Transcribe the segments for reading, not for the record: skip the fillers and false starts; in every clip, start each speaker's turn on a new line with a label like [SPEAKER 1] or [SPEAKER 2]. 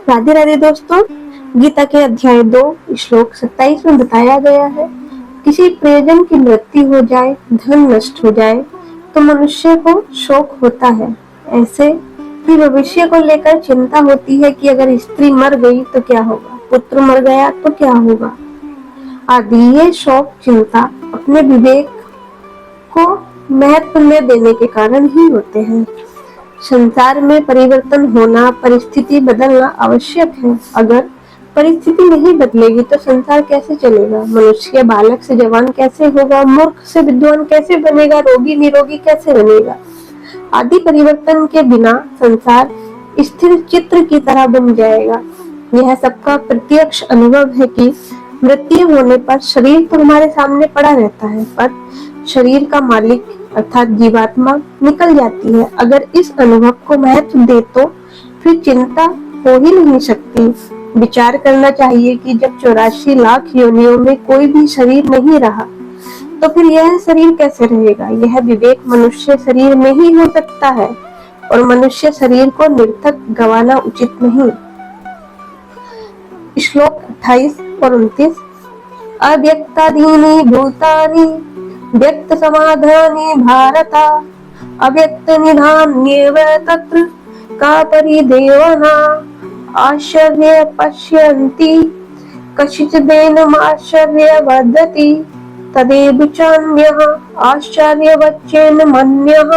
[SPEAKER 1] राधे राधे दोस्तों। गीता के अध्याय 2 श्लोक 27 में बताया गया है, किसी प्रियजन की मृत्यु हो जाए, धन नष्ट हो जाए तो मनुष्य को शोक होता है। ऐसे ही भविष्य को लेकर चिंता होती है कि अगर स्त्री मर गई तो क्या होगा, पुत्र मर गया तो क्या होगा आदि। ये शोक चिंता अपने विवेक को महत्व न देने के कारण ही होते हैं। संसार में परिवर्तन होना, परिस्थिति बदलना आवश्यक है। अगर परिस्थिति नहीं बदलेगी तो संसार कैसे चलेगा? मनुष्य बालक से जवान कैसे होगा? मूर्ख से विद्वान कैसे बनेगा? रोगी निरोगी कैसे बनेगा? आदि परिवर्तन के बिना संसार स्थिर चित्र की तरह बन जाएगा। यह सबका प्रत्यक्ष अनुभव है कि मृत्यु होने पर शरीर तो हमारे सामने पड़ा रहता है, पर शरीर का मालिक अर्थात जीवात्मा निकल जाती है। अगर इस अनुभव को महत्व दे तो फिर चिंता हो ही नहीं सकती। विचार करना चाहिए कि जब 84 लाख योनियों में कोई भी शरीर नहीं रहा तो फिर यह शरीर कैसे रहेगा? यह विवेक मनुष्य शरीर में ही हो सकता है और मनुष्य शरीर को निरर्थक गंवाना उचित नहीं। श्लोक 28 और 29। अव्यक्तादीनि भूतानि व्यक्त समाधानि भारत अव्यक्त निधान्येव तत्र का परिदेवना आश्चर्य पश्यन्ति कश्चिदेनमाश्चर्य वदति तदेव चान्यः आश्चर्यवच्चेन मन्यः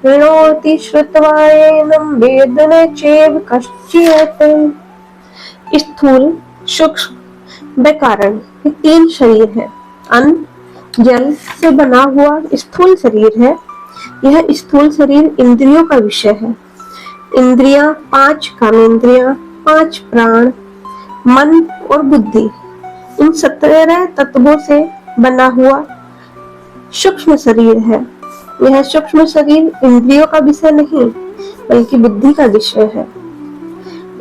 [SPEAKER 1] शृणोति श्रुत्वा एनं वेद न चैव कश्चित्। स्थूल, सूक्ष्म व कारण, ये 3 शरीर है। अन्न जल से बना हुआ स्थूल शरीर है। यह स्थूल शरीर इंद्रियों का विषय है। इंद्रियां 5 कामेंद्रियां, 5 प्राण, मन और बुद्धि, इन 17 तत्वों से बना हुआ सूक्ष्म शरीर है। यह सूक्ष्म शरीर इंद्रियों का विषय नहीं बल्कि बुद्धि का विषय है।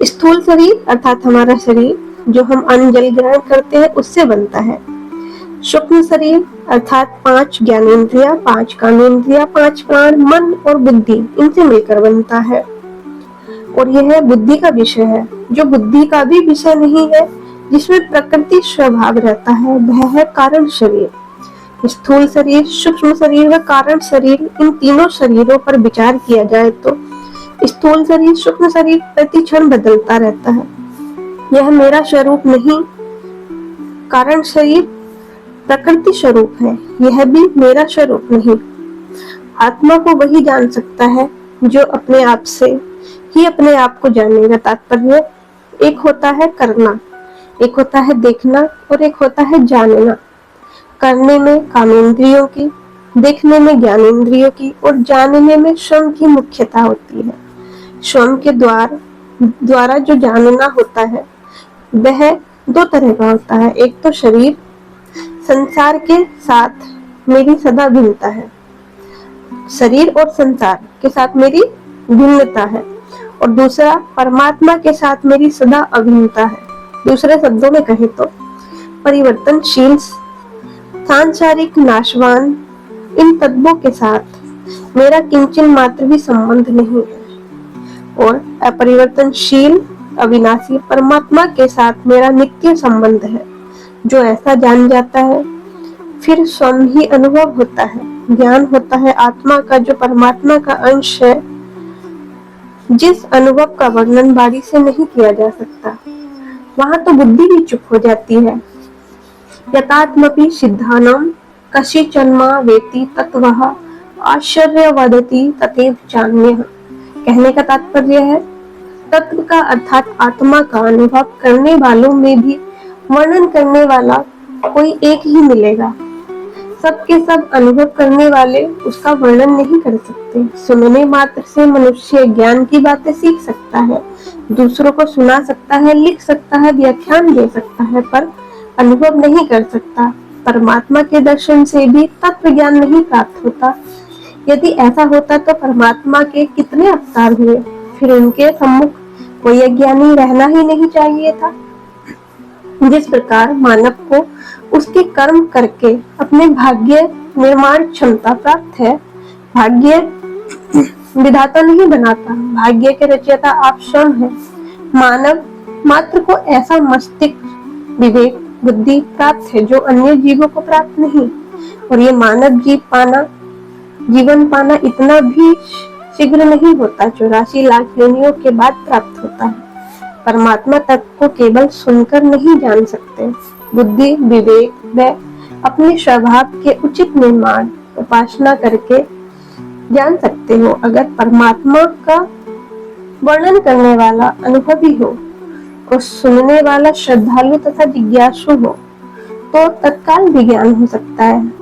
[SPEAKER 1] स्थूल शरीर अर्थात हमारा शरीर जो हम अन्न जल ग्रहण करते हैं उससे बनता है। सूक्ष्म शरीर अर्थात 5 ज्ञानेंद्रियां, 5 कामेंद्रियां, 5 प्राण, मन और बुद्धि, इनसे मिलकर बनता है और यह बुद्धि का विषय है। जो बुद्धि का भी विषय नहीं है, जिसमें प्रकृति स्वभाव रहता है, वह है कारण शरीर। स्थूल शरीर, सूक्ष्म शरीर व कारण शरीर, इन तीनों शरीरों पर विचार किया जाए तो स्थूल शरीर, सूक्ष्म शरीर प्रति क्षण बदलता रहता है। यह मेरा स्वरूप नहीं, कारण शरीर प्रकृति स्वरूप है, यह भी मेरा स्वरूप नहीं। आत्मा को वही जान सकता है जो अपने आप से ही अपने आप को जानेगा। तात्पर्य एक होता है करना, एक होता है देखना और एक होता है जानना। करने में कामेंद्रियों की, देखने में ज्ञानेंद्रियों की और जानने में श्रम की मुख्यता होती है। श्रम के द्वारा जो जानना होता है वह 2 तरह का होता है। एक तो शरीर, संसार के साथ मेरी सदा भिन्नता है, शरीर और संसार के साथ मेरी भिन्नता है, और दूसरा परमात्मा के साथ मेरी सदा अभिन्नता है। दूसरे शब्दों में कहे तो परिवर्तनशील सांसारिक नाशवान इन तत्वों के साथ मेरा किंचन मात्र भी संबंध नहीं है और अपरिवर्तनशील अविनाशी परमात्मा के साथ मेरा नित्य संबंध है। जो ऐसा जान जाता है फिर स्वयं ही अनुभव होता है, ज्ञान होता है आत्मा का जो परमात्मा का अंश है, जिस अनुभव का वर्णन वाणी से नहीं किया जा सकता। वहां तो बुद्धि भी चुप हो जाती है। यतात्मपि सिद्धानां कश्चिन्मा वेति तत्वः आश्चर्य वदति तथैव चान्यः। कहने का तात्पर्य है, तत्व का अर्थात आत्मा का अनुभव करने वालों में भी वर्णन करने वाला कोई एक ही मिलेगा। सबके सब अनुभव करने वाले उसका वर्णन नहीं कर सकते। सुनने मात्र से मनुष्य ज्ञान की बातें सीख सकता है, दूसरों को सुना सकता है, लिख सकता है, व्याख्यान दे सकता है, पर अनुभव नहीं कर सकता। परमात्मा के दर्शन से भी तत्व ज्ञान नहीं प्राप्त होता। यदि ऐसा होता तो परमात्मा के कितने अवतार हुए, फिर उनके सम्मुख कोई अज्ञानी रहना ही नहीं चाहिए था। जिस प्रकार मानव को उसके कर्म करके अपने भाग्य निर्माण क्षमता प्राप्त है, भाग्य विधाता नहीं बनाता, भाग्य के रचयिता आप स्वयं हैं। मानव मात्र को ऐसा मस्तिष्क विवेक बुद्धि प्राप्त है जो अन्य जीवों को प्राप्त नहीं। और ये मानव जीवन पाना इतना भी शीघ्र नहीं होता, 84 लाख योनियों के बाद प्राप्त होता है। परमात्मा तत्व को केवल सुनकर नहीं जान सकते, बुद्धि विवेक व अपने स्वभाव के उचित निर्माण उपासना करके जान सकते हो। अगर परमात्मा का वर्णन करने वाला अनुभवी हो और सुनने वाला श्रद्धालु तथा जिज्ञासु हो तो तत्काल भी ज्ञान हो सकता है।